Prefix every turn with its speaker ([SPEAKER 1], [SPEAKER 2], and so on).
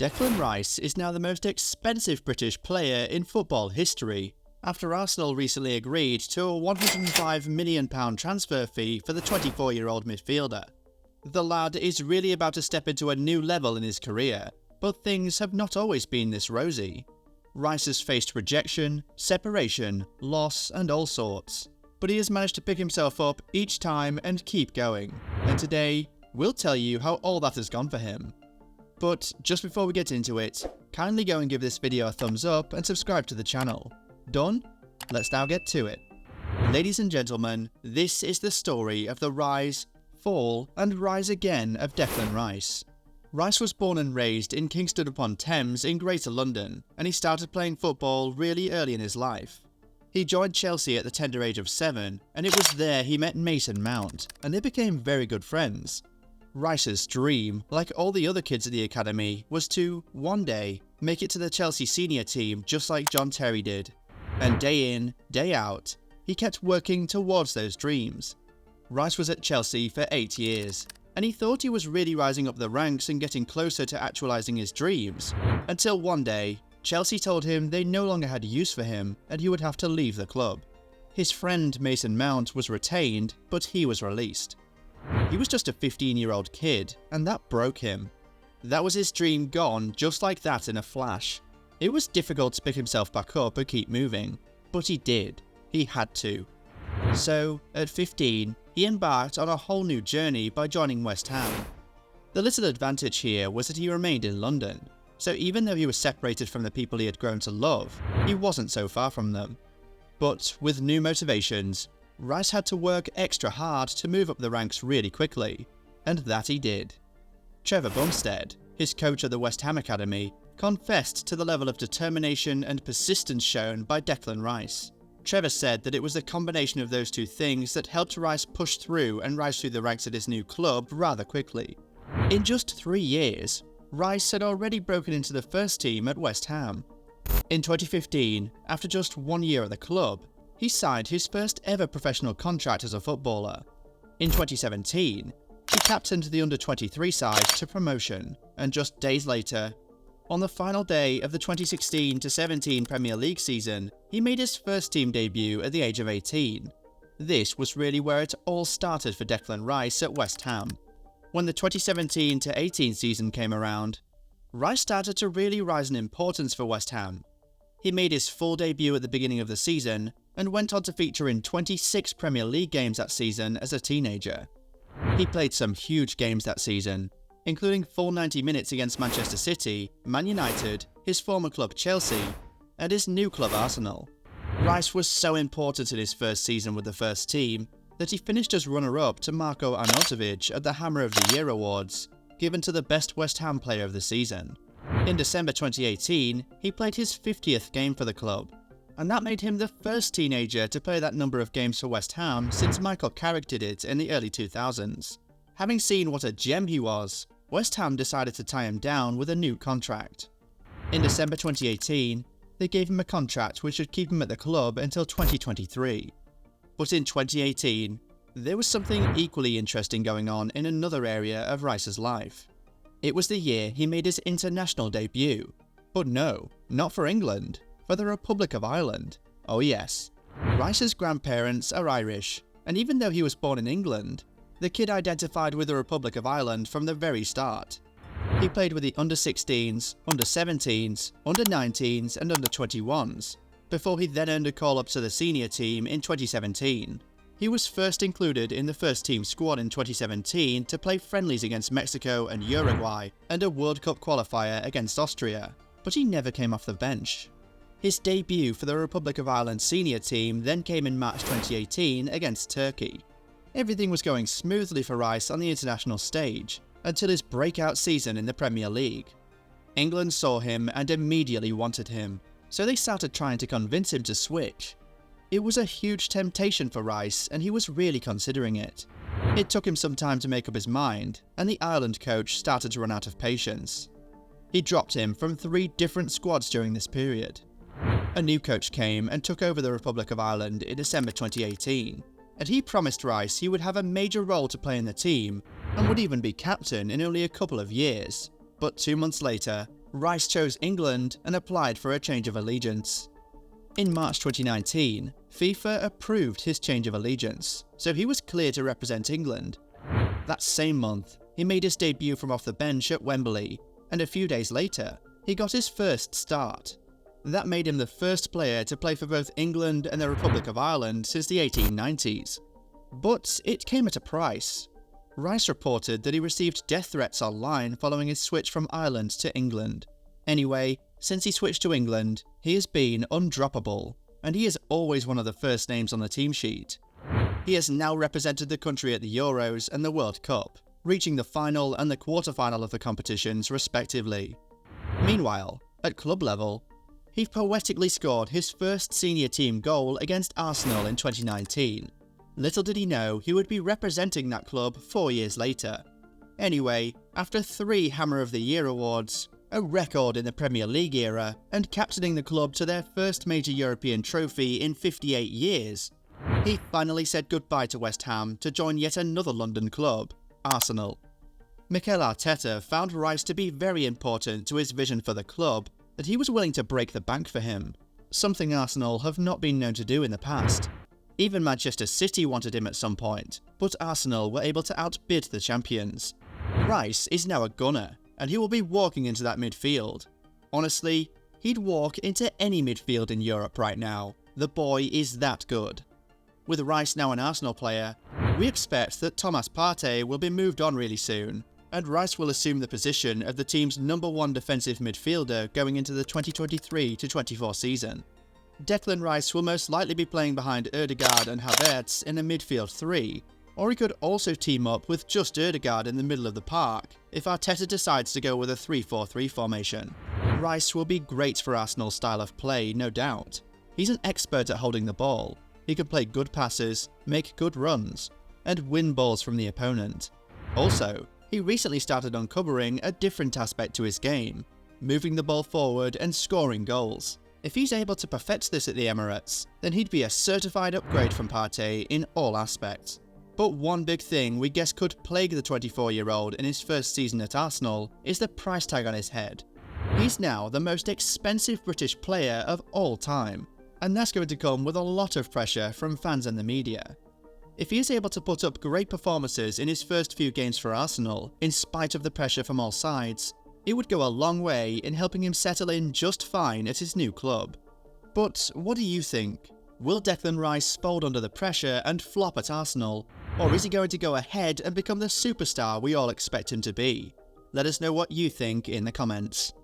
[SPEAKER 1] Declan Rice is now the most expensive British player in football history, after Arsenal recently agreed to a £105 million transfer fee for the 24-year-old midfielder. The lad is really about to step into a new level in his career, but things have not always been this rosy. Rice has faced rejection, separation, loss and all sorts, but he has managed to pick himself up each time and keep going, and today we'll tell you how all that has gone for him. But just before we get into it, kindly go and give this video a thumbs up and subscribe to the channel. Done? Let's now get to it. Ladies and gentlemen, this is the story of the rise, fall and rise again of Declan Rice. Rice was born and raised in Kingston upon Thames in Greater London, and he started playing football really early in his life. He joined Chelsea at the tender age of 7, and it was there he met Mason Mount, and they became very good friends. Rice's dream, like all the other kids at the academy, was to, one day, make it to the Chelsea senior team just like John Terry did. And day in, day out, he kept working towards those dreams. Rice was at Chelsea for 8 years, and he thought he was really rising up the ranks and getting closer to actualizing his dreams, until one day, Chelsea told him they no longer had use for him and he would have to leave the club. His friend Mason Mount was retained, but he was released. He was just a 15-year-old kid, and that broke him. That was his dream gone just like that in a flash. It was difficult to pick himself back up and keep moving, but he did. He had to. So, at 15, he embarked on a whole new journey by joining West Ham. The little advantage here was that he remained in London, so even though he was separated from the people he had grown to love, he wasn't so far from them. But with new motivations, Rice had to work extra hard to move up the ranks really quickly, and that he did. Trevor Bumstead, his coach at the West Ham Academy, confessed to the level of determination and persistence shown by Declan Rice. Trevor said that it was the combination of those two things that helped Rice push through and rise through the ranks at his new club rather quickly. In just 3 years, Rice had already broken into the first team at West Ham. In 2015, after just 1 year at the club, he signed his first ever professional contract as a footballer. In 2017, he captained the under-23 side to promotion, and just days later, on the final day of the 2016-17 Premier League season, he made his first team debut at the age of 18. This was really where it all started for Declan Rice at West Ham. When the 2017-18 season came around, Rice started to really rise in importance for West Ham. He made his full debut at the beginning of the season, and went on to feature in 26 Premier League games that season as a teenager. He played some huge games that season, including full 90 minutes against Manchester City, Man United, his former club Chelsea, and his new club Arsenal. Rice was so important in his first season with the first team that he finished as runner-up to Marko Arnautovic at the Hammer of the Year Awards, given to the best West Ham player of the season. In December 2018, he played his 50th game for the club, and that made him the first teenager to play that number of games for West Ham since Michael Carrick did it in the early 2000s. Having seen what a gem he was, West Ham decided to tie him down with a new contract. In December 2018, they gave him a contract which should keep him at the club until 2023. But in 2018, there was something equally interesting going on in another area of Rice's life. It was the year he made his international debut. But no, not for England. For the Republic of Ireland. Oh yes. Rice's grandparents are Irish, and even though he was born in England, the kid identified with the Republic of Ireland from the very start. He played with the under-16s, under-17s, under-19s and under-21s, before he then earned a call up to the senior team in 2017. He was first included in the first team squad in 2017 to play friendlies against Mexico and Uruguay and a World Cup qualifier against Austria, but he never came off the bench. His debut for the Republic of Ireland senior team then came in March 2018 against Turkey. Everything was going smoothly for Rice on the international stage, until his breakout season in the Premier League. England saw him and immediately wanted him, so they started trying to convince him to switch. It was a huge temptation for Rice, and he was really considering it. It took him some time to make up his mind, and the Ireland coach started to run out of patience. He dropped him from 3 different squads during this period. A new coach came and took over the Republic of Ireland in December 2018, and he promised Rice he would have a major role to play in the team and would even be captain in only a couple of years. But 2 months later, Rice chose England and applied for a change of allegiance. In March 2019, FIFA approved his change of allegiance, so he was clear to represent England. That same month, he made his debut from off the bench at Wembley, and a few days later, he got his first start. That made him the first player to play for both England and the Republic of Ireland since the 1890s. But it came at a price. Rice reported that he received death threats online following his switch from Ireland to England. Anyway, since he switched to England, he has been undroppable, and he is always one of the first names on the team sheet. He has now represented the country at the Euros and the World Cup, reaching the final and the quarter-final of the competitions respectively. Meanwhile, at club level, he poetically scored his first senior team goal against Arsenal in 2019. Little did he know he would be representing that club 4 years later. Anyway, after 3 Hammer of the Year awards, a record in the Premier League era, and captaining the club to their first major European trophy in 58 years, he finally said goodbye to West Ham to join yet another London club, Arsenal. Mikel Arteta found Rice to be very important to his vision for the club, that he was willing to break the bank for him, something Arsenal have not been known to do in the past. Even Manchester City wanted him at some point, but Arsenal were able to outbid the champions. Rice is now a gunner, and he will be walking into that midfield. Honestly, he'd walk into any midfield in Europe right now. The boy is that good. With Rice now an Arsenal player, we expect that Thomas Partey will be moved on really soon, and Rice will assume the position of the team's #1 defensive midfielder going into the 2023-24 season. Declan Rice will most likely be playing behind Ødegaard and Havertz in a midfield 3, or he could also team up with just Ødegaard in the middle of the park if Arteta decides to go with a 3-4-3 formation. Rice will be great for Arsenal's style of play, no doubt. He's an expert at holding the ball. He can play good passes, make good runs, and win balls from the opponent. Also, he recently started uncovering a different aspect to his game, moving the ball forward and scoring goals. If he's able to perfect this at the Emirates, then he'd be a certified upgrade from Partey in all aspects. But one big thing we guess could plague the 24-year-old in his first season at Arsenal is the price tag on his head. He's now the most expensive British player of all time, and that's going to come with a lot of pressure from fans and the media. If he is able to put up great performances in his first few games for Arsenal, in spite of the pressure from all sides, it would go a long way in helping him settle in just fine at his new club. But what do you think? Will Declan Rice fold under the pressure and flop at Arsenal, or is he going to go ahead and become the superstar we all expect him to be? Let us know what you think in the comments.